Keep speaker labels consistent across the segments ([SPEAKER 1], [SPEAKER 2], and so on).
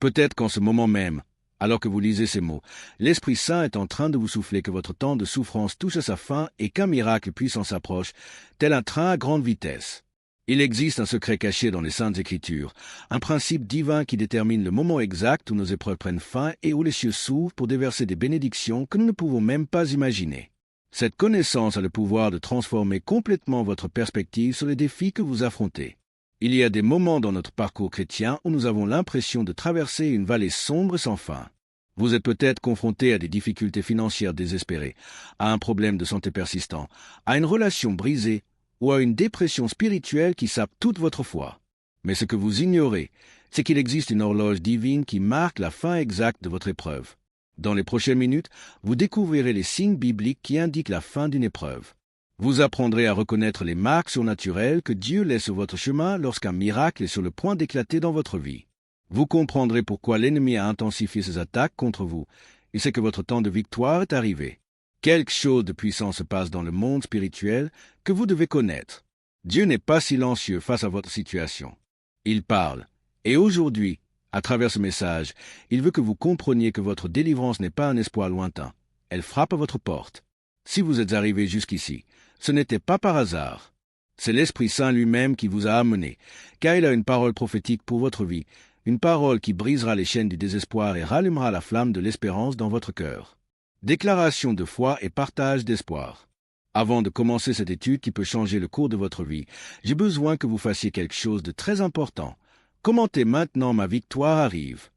[SPEAKER 1] Peut-être qu'en ce moment même, alors que vous lisez ces mots, l'Esprit Saint est en train de vous souffler que votre temps de souffrance touche à sa fin et qu'un miracle puissant s'approche, tel un train à grande vitesse. Il existe un secret caché dans les Saintes Écritures, un principe divin qui détermine le moment exact où nos épreuves prennent fin et où les cieux s'ouvrent pour déverser des bénédictions que nous ne pouvons même pas imaginer. Cette connaissance a le pouvoir de transformer complètement votre perspective sur les défis que vous affrontez. Il y a des moments dans notre parcours chrétien où nous avons l'impression de traverser une vallée sombre et sans fin. Vous êtes peut-être confronté à des difficultés financières désespérées, à un problème de santé persistant, à une relation brisée ou à une dépression spirituelle qui sape toute votre foi. Mais ce que vous ignorez, c'est qu'il existe une horloge divine qui marque la fin exacte de votre épreuve. Dans les prochaines minutes, vous découvrirez les signes bibliques qui indiquent la fin d'une épreuve. Vous apprendrez à reconnaître les marques surnaturelles que Dieu laisse sur votre chemin lorsqu'un miracle est sur le point d'éclater dans votre vie. Vous comprendrez pourquoi l'ennemi a intensifié ses attaques contre vous, et c'est que votre temps de victoire est arrivé. Quelque chose de puissant se passe dans le monde spirituel que vous devez connaître. Dieu n'est pas silencieux face à votre situation. Il parle. Et aujourd'hui, à travers ce message, il veut que vous compreniez que votre délivrance n'est pas un espoir lointain. Elle frappe à votre porte. Si vous êtes arrivé jusqu'ici, ce n'était pas par hasard. C'est l'Esprit Saint lui-même qui vous a amené, car il a une parole prophétique pour votre vie, une parole qui brisera les chaînes du désespoir et rallumera la flamme de l'espérance dans votre cœur. Déclaration de foi et partage d'espoir. Avant de commencer cette étude qui peut changer le cours de votre vie, j'ai besoin que vous fassiez quelque chose de très important. Commentez maintenant « Ma victoire arrive ».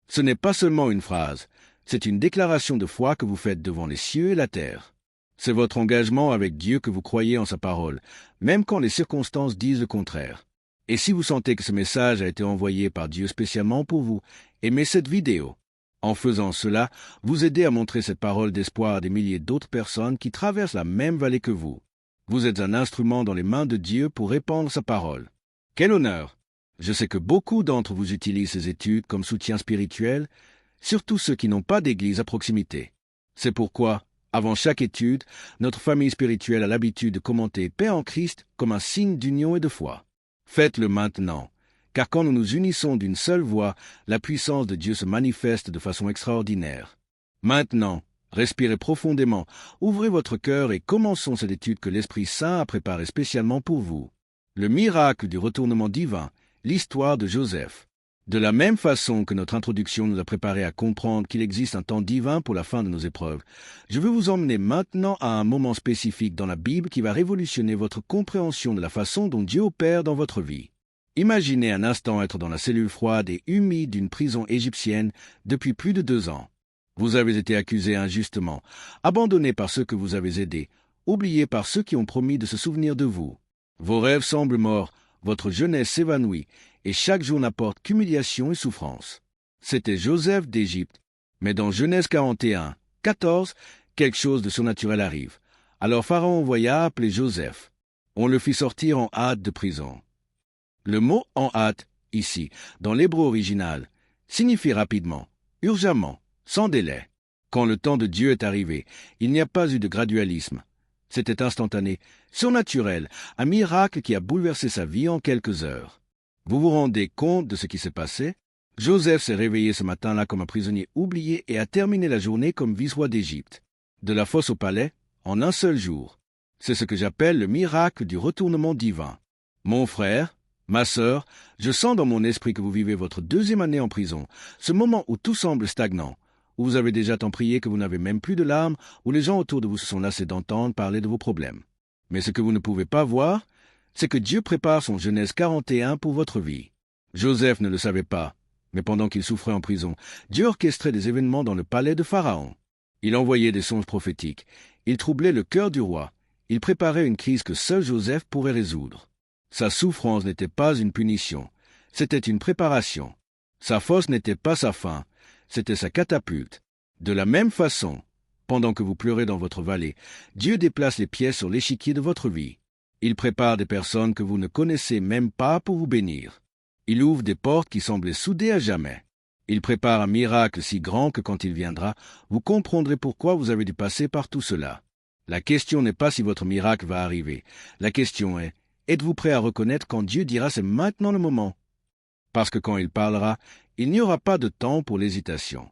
[SPEAKER 1] Ce n'est pas seulement une phrase, c'est une déclaration de foi que vous faites devant les cieux et la terre. C'est votre engagement avec Dieu que vous croyez en sa parole, même quand les circonstances disent le contraire. Et si vous sentez que ce message a été envoyé par Dieu spécialement pour vous, aimez cette vidéo. En faisant cela, vous aidez à montrer cette parole d'espoir à des milliers d'autres personnes qui traversent la même vallée que vous. Vous êtes un instrument dans les mains de Dieu pour répandre sa parole. Quel honneur! Je sais que beaucoup d'entre vous utilisent ces études comme soutien spirituel, surtout ceux qui n'ont pas d'église à proximité. C'est pourquoi, avant chaque étude, notre famille spirituelle a l'habitude de commenter Paix en Christ comme un signe d'union et de foi. Faites-le maintenant, car quand nous nous unissons d'une seule voix, la puissance de Dieu se manifeste de façon extraordinaire. Maintenant, respirez profondément, ouvrez votre cœur et commençons cette étude que l'Esprit Saint a préparée spécialement pour vous. Le miracle du retournement divin, l'histoire de Joseph. De la même façon que notre introduction nous a préparé à comprendre qu'il existe un temps divin pour la fin de nos épreuves, je veux vous emmener maintenant à un moment spécifique dans la Bible qui va révolutionner votre compréhension de la façon dont Dieu opère dans votre vie. Imaginez un instant être dans la cellule froide et humide d'une prison égyptienne depuis plus de 2 ans. Vous avez été accusé injustement, abandonné par ceux que vous avez aidés, oublié par ceux qui ont promis de se souvenir de vous. Vos rêves semblent morts, votre jeunesse s'évanouit, et chaque jour n'apporte qu'humiliation et souffrance. C'était Joseph d'Égypte. Mais dans Genèse 41, 14, quelque chose de surnaturel arrive. Alors Pharaon envoya appeler Joseph. On le fit sortir en hâte de prison. Le mot « en hâte », ici, dans l'hébreu original, signifie rapidement, urgemment, sans délai. Quand le temps de Dieu est arrivé, il n'y a pas eu de gradualisme. C'était instantané, surnaturel, un miracle qui a bouleversé sa vie en quelques heures. Vous vous rendez compte de ce qui s'est passé? Joseph s'est réveillé ce matin-là comme un prisonnier oublié et a terminé la journée comme vice-roi d'Égypte. De la fosse au palais, en un seul jour. C'est ce que j'appelle le miracle du retournement divin. Mon frère, ma sœur, je sens dans mon esprit que vous vivez votre 2e année en prison, ce moment où tout semble stagnant, où vous avez déjà tant prié que vous n'avez même plus de larmes, où les gens autour de vous se sont lassés d'entendre parler de vos problèmes. Mais ce que vous ne pouvez pas voir, c'est que Dieu prépare son Genèse 41 pour votre vie. Joseph ne le savait pas, mais pendant qu'il souffrait en prison, Dieu orchestrait des événements dans le palais de Pharaon. Il envoyait des songes prophétiques, il troublait le cœur du roi, il préparait une crise que seul Joseph pourrait résoudre. Sa souffrance n'était pas une punition, c'était une préparation. Sa fosse n'était pas sa fin, c'était sa catapulte. De la même façon, pendant que vous pleurez dans votre vallée, Dieu déplace les pièces sur l'échiquier de votre vie. Il prépare des personnes que vous ne connaissez même pas pour vous bénir. Il ouvre des portes qui semblaient soudées à jamais. Il prépare un miracle si grand que quand il viendra, vous comprendrez pourquoi vous avez dû passer par tout cela. La question n'est pas si votre miracle va arriver. La question est, êtes-vous prêt à reconnaître quand Dieu dira c'est maintenant le moment? Parce que quand il parlera Il n'y aura pas de temps pour l'hésitation.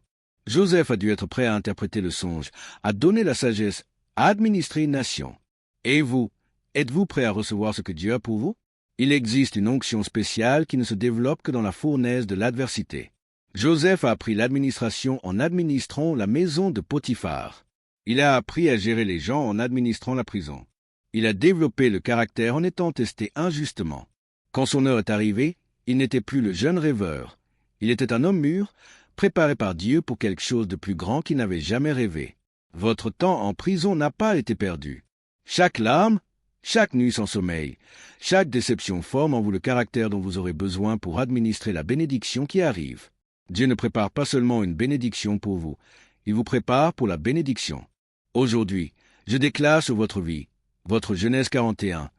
[SPEAKER 1] Joseph a dû être prêt à interpréter le songe, à donner la sagesse, à administrer une nation. Et vous, êtes-vous prêt à recevoir ce que Dieu a pour vous? Il existe une onction spéciale qui ne se développe que dans la fournaise de l'adversité. Joseph a appris l'administration en administrant la maison de Potiphar. Il a appris à gérer les gens en administrant la prison. Il a développé le caractère en étant testé injustement. Quand son heure est arrivée, il n'était plus le jeune rêveur. Il était un homme mûr, préparé par Dieu pour quelque chose de plus grand qu'il n'avait jamais rêvé. Votre temps en prison n'a pas été perdu. Chaque larme, chaque nuit sans sommeil, chaque déception forme en vous le caractère dont vous aurez besoin pour administrer la bénédiction qui arrive. Dieu ne prépare pas seulement une bénédiction pour vous, il vous prépare pour la bénédiction. Aujourd'hui, je déclare sur votre vie, votre Genèse 41,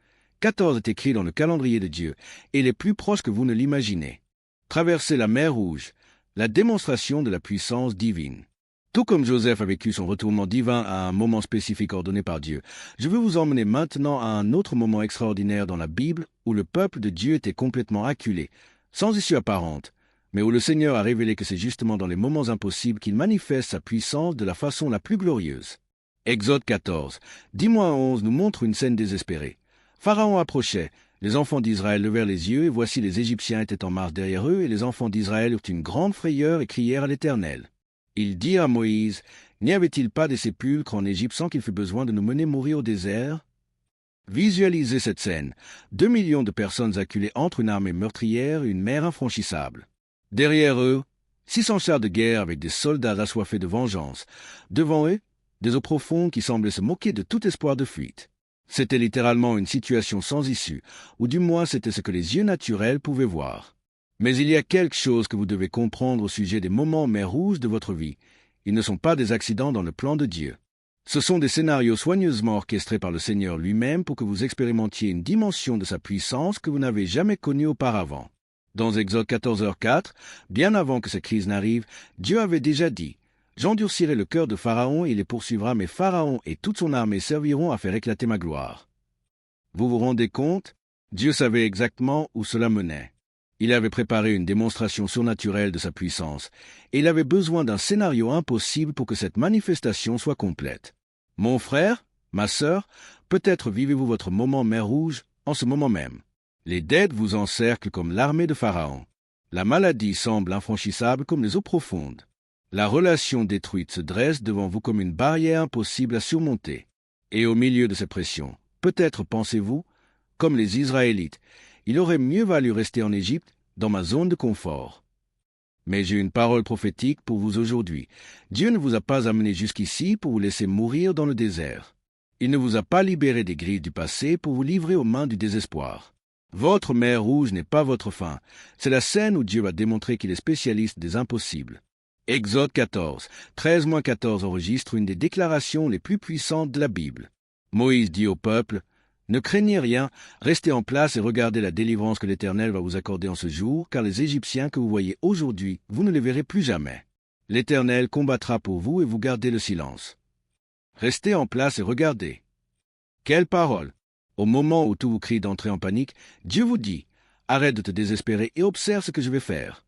[SPEAKER 1] 14 est écrit dans le calendrier de Dieu, et il est plus proche que vous ne l'imaginez. Traverser la mer Rouge, la démonstration de la puissance divine. Tout comme Joseph a vécu son retournement divin à un moment spécifique ordonné par Dieu, je veux vous emmener maintenant à un autre moment extraordinaire dans la Bible où le peuple de Dieu était complètement acculé, sans issue apparente, mais où le Seigneur a révélé que c'est justement dans les moments impossibles qu'il manifeste sa puissance de la façon la plus glorieuse. Exode 14, 10-11 nous montre une scène désespérée. Pharaon approchait, les enfants d'Israël levèrent les yeux, et voici les Égyptiens étaient en marche derrière eux, et les enfants d'Israël eurent une grande frayeur et crièrent à l'Éternel. Il dit à Moïse, « N'y avait-il pas des sépulcres en Égypte sans qu'il fût besoin de nous mener mourir au désert ?» Visualisez cette scène. 2 millions de personnes acculées entre une armée meurtrière et une mer infranchissable. Derrière eux, 600 chars de guerre avec des soldats assoiffés de vengeance. Devant eux, des eaux profondes qui semblaient se moquer de tout espoir de fuite. C'était littéralement une situation sans issue, ou du moins c'était ce que les yeux naturels pouvaient voir. Mais il y a quelque chose que vous devez comprendre au sujet des moments mer rouges de votre vie. Ils ne sont pas des accidents dans le plan de Dieu. Ce sont des scénarios soigneusement orchestrés par le Seigneur lui-même pour que vous expérimentiez une dimension de sa puissance que vous n'avez jamais connue auparavant. Dans Exode 14h4, bien avant que cette crise n'arrive, Dieu avait déjà dit « J'endurcirai le cœur de Pharaon et il les poursuivra, mais Pharaon et toute son armée serviront à faire éclater ma gloire. » Vous vous rendez compte? Dieu savait exactement où cela menait. Il avait préparé une démonstration surnaturelle de sa puissance, et il avait besoin d'un scénario impossible pour que cette manifestation soit complète. Mon frère, ma sœur, peut-être vivez-vous votre moment mer Rouge en ce moment même. Les dettes vous encerclent comme l'armée de Pharaon. La maladie semble infranchissable comme les eaux profondes. La relation détruite se dresse devant vous comme une barrière impossible à surmonter. Et au milieu de ces pressions, peut-être pensez-vous, comme les Israélites, il aurait mieux valu rester en Égypte, dans ma zone de confort. Mais j'ai une parole prophétique pour vous aujourd'hui. Dieu ne vous a pas amené jusqu'ici pour vous laisser mourir dans le désert. Il ne vous a pas libéré des griffes du passé pour vous livrer aux mains du désespoir. Votre mer Rouge n'est pas votre fin. C'est la scène où Dieu va démontrer qu'il est spécialiste des impossibles. Exode 14, 13-14 enregistre une des déclarations les plus puissantes de la Bible. Moïse dit au peuple, « Ne craignez rien, restez en place et regardez la délivrance que l'Éternel va vous accorder en ce jour, car les Égyptiens que vous voyez aujourd'hui, vous ne les verrez plus jamais. L'Éternel combattra pour vous et vous gardez le silence. » Restez en place et regardez. Quelle parole! Au moment où tout vous crie d'entrer en panique, Dieu vous dit, « Arrête de te désespérer et observe ce que je vais faire. »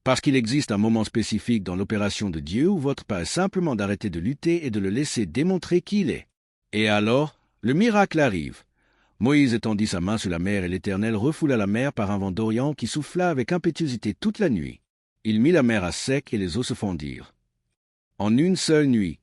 [SPEAKER 1] Parce qu'il existe un moment spécifique dans l'opération de Dieu où votre pas est simplement d'arrêter de lutter et de le laisser démontrer qui il est. Et alors, le miracle arrive. Moïse étendit sa main sur la mer et l'Éternel refoula la mer par un vent d'Orient qui souffla avec impétuosité toute la nuit. Il mit la mer à sec et les eaux se fendirent. En une seule nuit,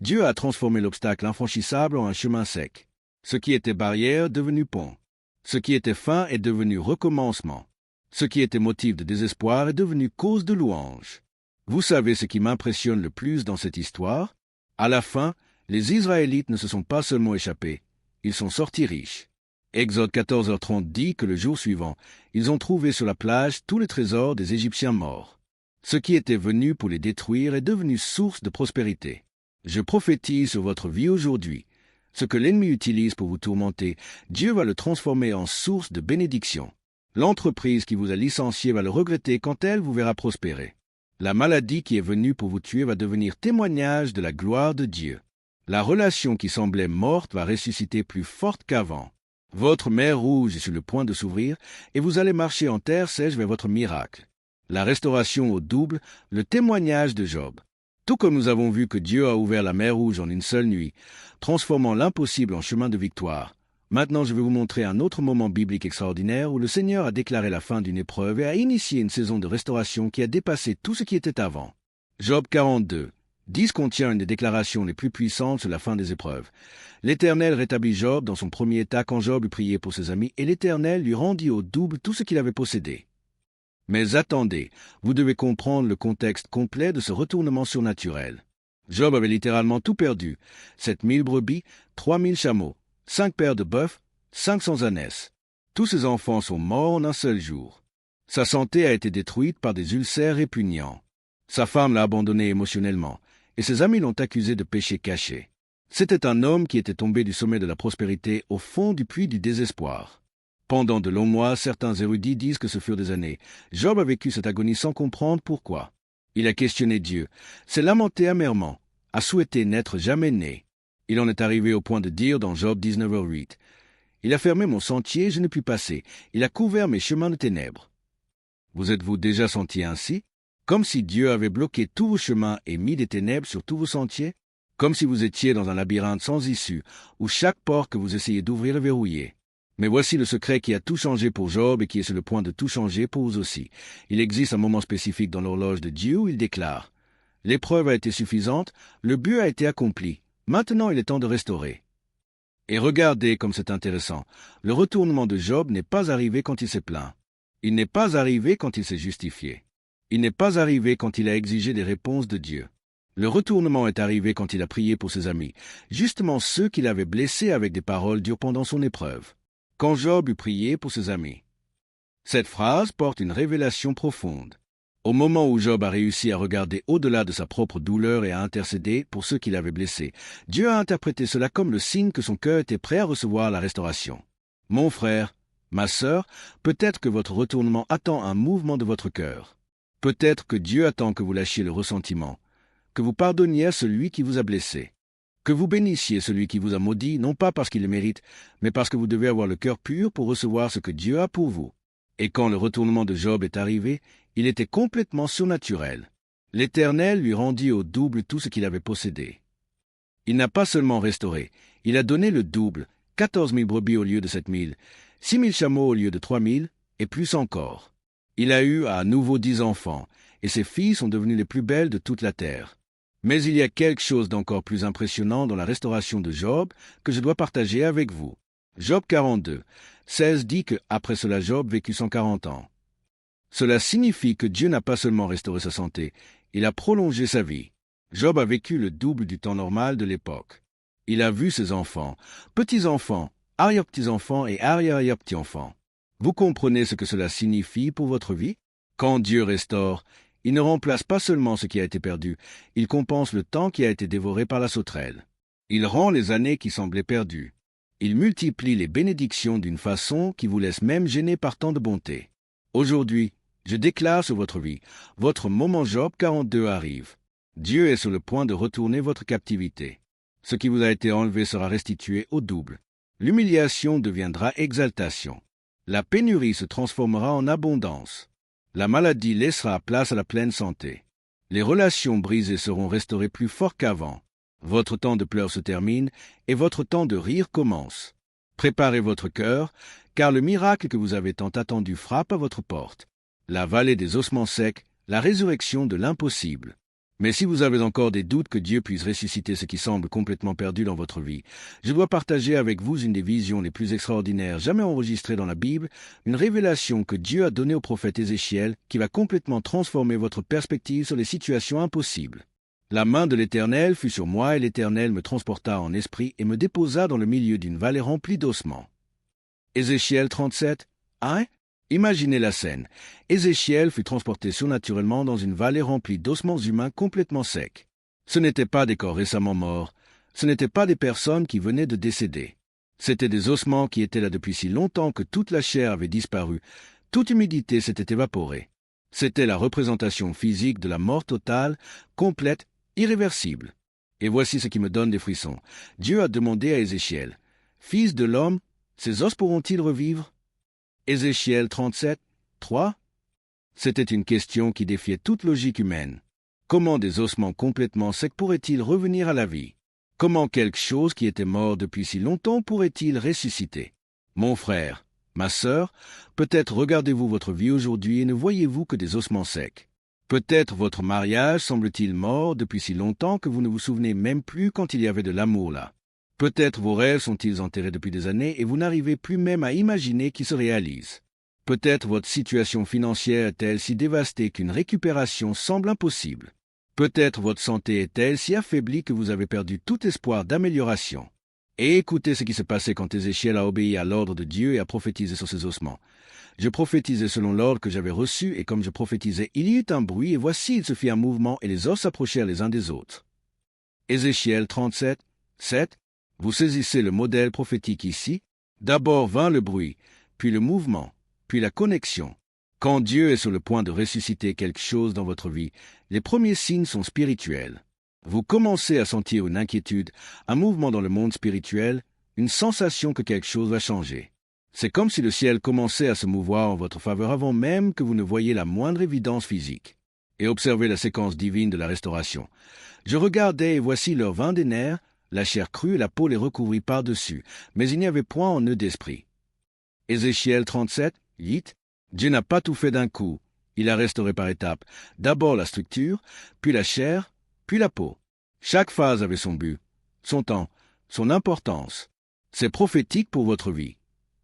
[SPEAKER 1] Dieu a transformé l'obstacle infranchissable en un chemin sec. Ce qui était barrière est devenu pont. Ce qui était fin est devenu recommencement. Ce qui était motif de désespoir est devenu cause de louange. Vous savez ce qui m'impressionne le plus dans cette histoire? À la fin, les Israélites ne se sont pas seulement échappés, ils sont sortis riches. Exode 14h30 dit que le jour suivant, ils ont trouvé sur la plage tous les trésors des Égyptiens morts. Ce qui était venu pour les détruire est devenu source de prospérité. Je prophétise sur votre vie aujourd'hui. Ce que l'ennemi utilise pour vous tourmenter, Dieu va le transformer en source de bénédiction. L'entreprise qui vous a licencié va le regretter quand elle vous verra prospérer. La maladie qui est venue pour vous tuer va devenir témoignage de la gloire de Dieu. La relation qui semblait morte va ressusciter plus forte qu'avant. Votre mer Rouge est sur le point de s'ouvrir et vous allez marcher en terre sèche vers votre miracle. La restauration au double, le témoignage de Job. Tout comme nous avons vu que Dieu a ouvert la mer Rouge en une seule nuit, transformant l'impossible en chemin de victoire. Maintenant, je vais vous montrer un autre moment biblique extraordinaire où le Seigneur a déclaré la fin d'une épreuve et a initié une saison de restauration qui a dépassé tout ce qui était avant. Job 42. 10 contient une des déclarations les plus puissantes sur la fin des épreuves. L'Éternel rétablit Job dans son premier état quand Job eut prié pour ses amis, et l'Éternel lui rendit au double tout ce qu'il avait possédé. Mais attendez, vous devez comprendre le contexte complet de ce retournement surnaturel. Job avait littéralement tout perdu. 7000 brebis, 3000 chameaux, 5 paires de bœufs, 500 ânesses. Tous ses enfants sont morts en un seul jour. Sa santé a été détruite par des ulcères répugnants. Sa femme l'a abandonné émotionnellement, et ses amis l'ont accusé de péché caché. C'était un homme qui était tombé du sommet de la prospérité au fond du puits du désespoir. Pendant de longs mois, certains érudits disent que ce furent des années. Job a vécu cette agonie sans comprendre pourquoi. Il a questionné Dieu, s'est lamenté amèrement, a souhaité n'être jamais né. Il en est arrivé au point de dire dans Job 19h8, « Il a fermé mon sentier, je ne puis passer. Il a couvert mes chemins de ténèbres. » Vous êtes-vous déjà senti ainsi? Comme si Dieu avait bloqué tous vos chemins et mis des ténèbres sur tous vos sentiers? Comme si vous étiez dans un labyrinthe sans issue, où chaque porte que vous essayez d'ouvrir est verrouillée. Mais voici le secret qui a tout changé pour Job et qui est sur le point de tout changer pour vous aussi. Il existe un moment spécifique dans l'horloge de Dieu où il déclare « L'épreuve a été suffisante, le but a été accompli. Maintenant il est temps de restaurer. » Et regardez comme c'est intéressant. Le retournement de Job n'est pas arrivé quand il s'est plaint. Il n'est pas arrivé quand il s'est justifié. Il n'est pas arrivé quand il a exigé des réponses de Dieu. Le retournement est arrivé quand il a prié pour ses amis, justement ceux qu'il avait blessés avec des paroles dures pendant son épreuve. Quand Job eut prié pour ses amis. Cette phrase porte une révélation profonde. Au moment où Job a réussi à regarder au-delà de sa propre douleur et à intercéder pour ceux qu'il avait blessés, Dieu a interprété cela comme le signe que son cœur était prêt à recevoir la restauration. Mon frère, ma sœur, peut-être que votre retournement attend un mouvement de votre cœur. Peut-être que Dieu attend que vous lâchiez le ressentiment, que vous pardonniez à celui qui vous a blessé, que vous bénissiez celui qui vous a maudit, non pas parce qu'il le mérite, mais parce que vous devez avoir le cœur pur pour recevoir ce que Dieu a pour vous. Et quand le retournement de Job est arrivé, il était complètement surnaturel. L'Éternel lui rendit au double tout ce qu'il avait possédé. Il n'a pas seulement restauré, il a donné le double, 14 000 brebis au lieu de 7 000, 6 000 chameaux au lieu de 3 000, et plus encore. Il a eu à nouveau 10 enfants, et ses filles sont devenues les plus belles de toute la terre. Mais il y a quelque chose d'encore plus impressionnant dans la restauration de Job que je dois partager avec vous. Job 42, 16 dit que après cela Job vécut 140 ans. Cela signifie que Dieu n'a pas seulement restauré sa santé, il a prolongé sa vie. Job a vécu le double du temps normal de l'époque. Il a vu ses enfants, petits-enfants, arrière-petits-enfants et arrière-arrière-petits-enfants. Vous comprenez ce que cela signifie pour votre vie? Quand Dieu restaure, il ne remplace pas seulement ce qui a été perdu, il compense le temps qui a été dévoré par la sauterelle. Il rend les années qui semblaient perdues. Il multiplie les bénédictions d'une façon qui vous laisse même gêné par tant de bonté. Aujourd'hui, je déclare sur votre vie, votre moment Job 42 arrive. Dieu est sur le point de retourner votre captivité. Ce qui vous a été enlevé sera restitué au double. L'humiliation deviendra exaltation. La pénurie se transformera en abondance. La maladie laissera place à la pleine santé. Les relations brisées seront restaurées plus fort qu'avant. Votre temps de pleurs se termine et votre temps de rire commence. Préparez votre cœur, car le miracle que vous avez tant attendu frappe à votre porte. La vallée des ossements secs, la résurrection de l'impossible. Mais si vous avez encore des doutes que Dieu puisse ressusciter ce qui semble complètement perdu dans votre vie, je dois partager avec vous une des visions les plus extraordinaires jamais enregistrées dans la Bible, une révélation que Dieu a donnée au prophète Ézéchiel qui va complètement transformer votre perspective sur les situations impossibles. La main de l'Éternel fut sur moi et l'Éternel me transporta en esprit et me déposa dans le milieu d'une vallée remplie d'ossements. Ézéchiel 37, 1. Imaginez la scène. Ézéchiel fut transporté surnaturellement dans une vallée remplie d'ossements humains complètement secs. Ce n'étaient pas des corps récemment morts, ce n'étaient pas des personnes qui venaient de décéder. C'étaient des ossements qui étaient là depuis si longtemps que toute la chair avait disparu, toute humidité s'était évaporée. C'était la représentation physique de la mort totale, complète, irréversible. Et voici ce qui me donne des frissons. Dieu a demandé à Ézéchiel, « Fils de l'homme, ces os pourront-ils revivre ?» Ézéchiel 37, 3. C'était une question qui défiait toute logique humaine. Comment des ossements complètement secs pourraient-ils revenir à la vie? Comment quelque chose qui était mort depuis si longtemps pourrait-il ressusciter? Mon frère, ma sœur, peut-être regardez-vous votre vie aujourd'hui et ne voyez-vous que des ossements secs. Peut-être votre mariage semble-t-il mort depuis si longtemps que vous ne vous souvenez même plus quand il y avait de l'amour là. Peut-être vos rêves sont-ils enterrés depuis des années et vous n'arrivez plus même à imaginer qu'ils se réalisent. Peut-être votre situation financière est-elle si dévastée qu'une récupération semble impossible. Peut-être votre santé est-elle si affaiblie que vous avez perdu tout espoir d'amélioration. Et écoutez ce qui se passait quand Ézéchiel a obéi à l'ordre de Dieu et a prophétisé sur ses ossements. Je prophétisais selon l'ordre que j'avais reçu, et comme je prophétisais, il y eut un bruit, et voici, il se fit un mouvement, et les os s'approchèrent les uns des autres. Ézéchiel 37, 7. Vous saisissez le modèle prophétique ici. D'abord vint le bruit, puis le mouvement, puis la connexion. Quand Dieu est sur le point de ressusciter quelque chose dans votre vie, les premiers signes sont spirituels. Vous commencez à sentir une inquiétude, un mouvement dans le monde spirituel, une sensation que quelque chose va changer. C'est comme si le ciel commençait à se mouvoir en votre faveur avant même que vous ne voyiez la moindre évidence physique. Et observez la séquence divine de la restauration. Je regardais et voici leur vint des nerfs, la chair crue et la peau les recouvrit par-dessus, mais il n'y avait point en eux d'esprit. Ézéchiel 37, 8. Dieu n'a pas tout fait d'un coup, il a restauré par étapes, d'abord la structure, puis la chair, puis la peau. Chaque phase avait son but, son temps, son importance. C'est prophétique pour votre vie.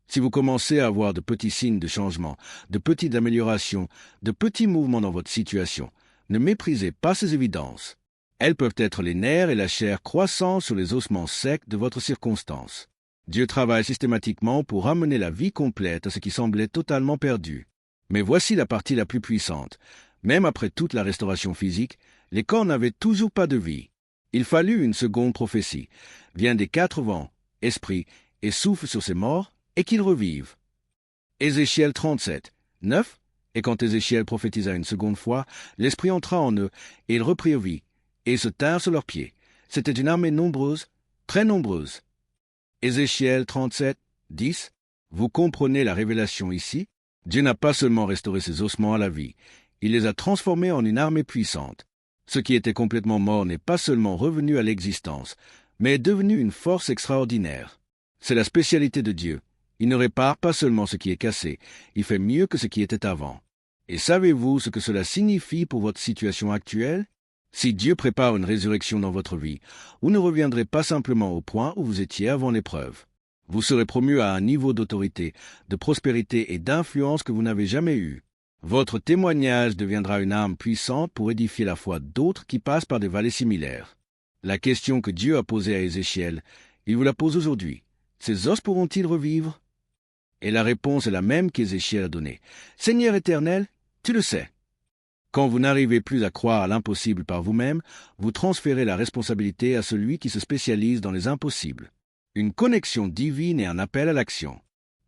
[SPEAKER 1] Si vous commencez à avoir de petits signes de changement, de petites améliorations, de petits mouvements dans votre situation, ne méprisez pas ces évidences. Elles peuvent être les nerfs et la chair croissant sur les ossements secs de votre circonstance. Dieu travaille systématiquement pour ramener la vie complète à ce qui semblait totalement perdu. Mais voici la partie la plus puissante. Même après toute la restauration physique, les corps n'avaient toujours pas de vie. Il fallut une seconde prophétie. Vient des quatre vents, esprit, et souffle sur ces morts, et qu'ils revivent. Ézéchiel 37, 9. Et quand Ézéchiel prophétisa une seconde fois, l'esprit entra en eux, et ils reprirent vie, et ils se tinrent sur leurs pieds. C'était une armée nombreuse, très nombreuse. Ézéchiel 37, 10. Vous comprenez la révélation ici? Dieu n'a pas seulement restauré ses ossements à la vie, il les a transformés en une armée puissante. Ce qui était complètement mort n'est pas seulement revenu à l'existence, mais est devenu une force extraordinaire. C'est la spécialité de Dieu. Il ne répare pas seulement ce qui est cassé, il fait mieux que ce qui était avant. Et savez-vous ce que cela signifie pour votre situation actuelle? Si Dieu prépare une résurrection dans votre vie, vous ne reviendrez pas simplement au point où vous étiez avant l'épreuve. Vous serez promu à un niveau d'autorité, de prospérité et d'influence que vous n'avez jamais eu. Votre témoignage deviendra une arme puissante pour édifier la foi d'autres qui passent par des vallées similaires. La question que Dieu a posée à Ézéchiel, il vous la pose aujourd'hui. Ces os pourront-ils revivre? Et la réponse est la même qu'Ézéchiel a donnée. Seigneur éternel, tu le sais. Quand vous n'arrivez plus à croire à l'impossible par vous-même, vous transférez la responsabilité à celui qui se spécialise dans les impossibles. Une connexion divine et un appel à l'action.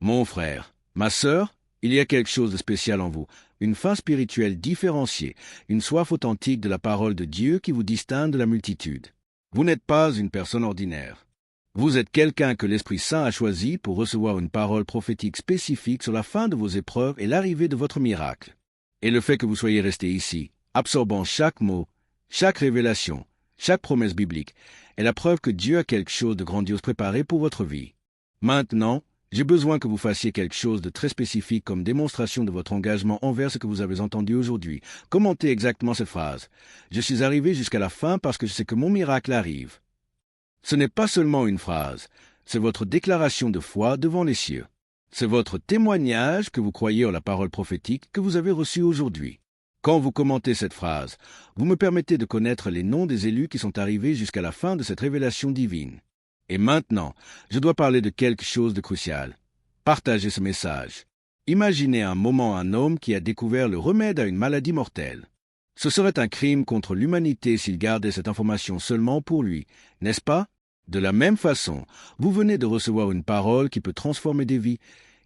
[SPEAKER 1] Mon frère, ma sœur, il y a quelque chose de spécial en vous, une faim spirituelle différenciée, une soif authentique de la parole de Dieu qui vous distingue de la multitude. Vous n'êtes pas une personne ordinaire. Vous êtes quelqu'un que l'Esprit Saint a choisi pour recevoir une parole prophétique spécifique sur la fin de vos épreuves et l'arrivée de votre miracle. Et le fait que vous soyez resté ici, absorbant chaque mot, chaque révélation, chaque promesse biblique, est la preuve que Dieu a quelque chose de grandiose préparé pour votre vie. Maintenant, j'ai besoin que vous fassiez quelque chose de très spécifique comme démonstration de votre engagement envers ce que vous avez entendu aujourd'hui. Commentez exactement cette phrase. Je suis arrivé jusqu'à la fin parce que je sais que mon miracle arrive. Ce n'est pas seulement une phrase, c'est votre déclaration de foi devant les cieux. C'est votre témoignage que vous croyez en la parole prophétique que vous avez reçue aujourd'hui. Quand vous commentez cette phrase, vous me permettez de connaître les noms des élus qui sont arrivés jusqu'à la fin de cette révélation divine. Et maintenant, je dois parler de quelque chose de crucial. Partagez ce message. Imaginez un moment un homme qui a découvert le remède à une maladie mortelle. Ce serait un crime contre l'humanité s'il gardait cette information seulement pour lui, n'est-ce pas? De la même façon, vous venez de recevoir une parole qui peut transformer des vies,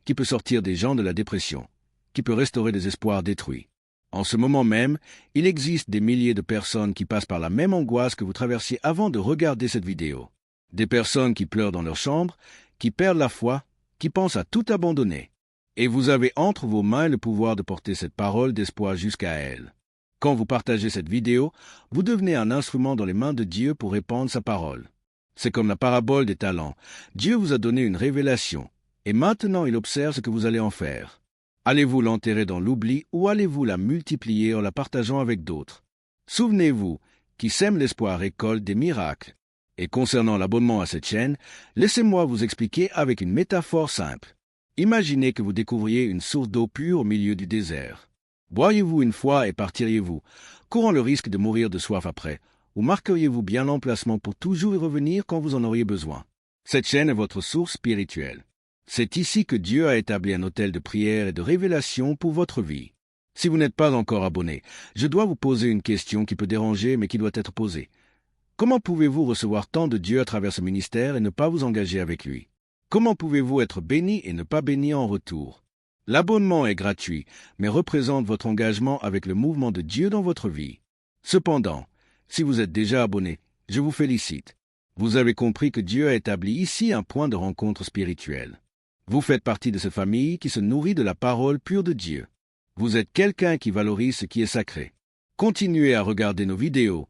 [SPEAKER 1] qui peut sortir des gens de la dépression, qui peut restaurer des espoirs détruits. En ce moment même, il existe des milliers de personnes qui passent par la même angoisse que vous traversiez avant de regarder cette vidéo. Des personnes qui pleurent dans leur chambre, qui perdent la foi, qui pensent à tout abandonner. Et vous avez entre vos mains le pouvoir de porter cette parole d'espoir jusqu'à elle. Quand vous partagez cette vidéo, vous devenez un instrument dans les mains de Dieu pour répandre sa parole. C'est comme la parabole des talents. Dieu vous a donné une révélation, et maintenant il observe ce que vous allez en faire. Allez-vous l'enterrer dans l'oubli ou allez-vous la multiplier en la partageant avec d'autres? Souvenez-vous, qui sème l'espoir récolte des miracles. Et concernant l'abonnement à cette chaîne, laissez-moi vous expliquer avec une métaphore simple. Imaginez que vous découvriez une source d'eau pure au milieu du désert. Boiriez-vous une fois et partiriez-vous, courant le risque de mourir de soif après, ou marqueriez-vous bien l'emplacement pour toujours y revenir quand vous en auriez besoin? Cette chaîne est votre source spirituelle. C'est ici que Dieu a établi un autel de prière et de révélation pour votre vie. Si vous n'êtes pas encore abonné, je dois vous poser une question qui peut déranger mais qui doit être posée. Comment pouvez-vous recevoir tant de Dieu à travers ce ministère et ne pas vous engager avec lui? Comment pouvez-vous être béni et ne pas béni en retour? L'abonnement est gratuit, mais représente votre engagement avec le mouvement de Dieu dans votre vie. Cependant, si vous êtes déjà abonné, je vous félicite. Vous avez compris que Dieu a établi ici un point de rencontre spirituelle. Vous faites partie de cette famille qui se nourrit de la parole pure de Dieu. Vous êtes quelqu'un qui valorise ce qui est sacré. Continuez à regarder nos vidéos,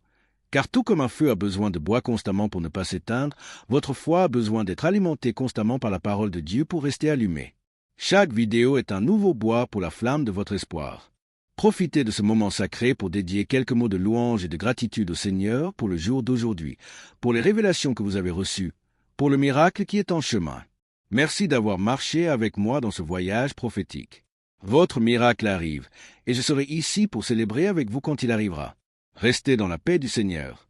[SPEAKER 1] car tout comme un feu a besoin de bois constamment pour ne pas s'éteindre, votre foi a besoin d'être alimentée constamment par la parole de Dieu pour rester allumée. Chaque vidéo est un nouveau bois pour la flamme de votre espoir. Profitez de ce moment sacré pour dédier quelques mots de louange et de gratitude au Seigneur pour le jour d'aujourd'hui, pour les révélations que vous avez reçues, pour le miracle qui est en chemin. Merci d'avoir marché avec moi dans ce voyage prophétique. Votre miracle arrive, et je serai ici pour célébrer avec vous quand il arrivera. Restez dans la paix du Seigneur.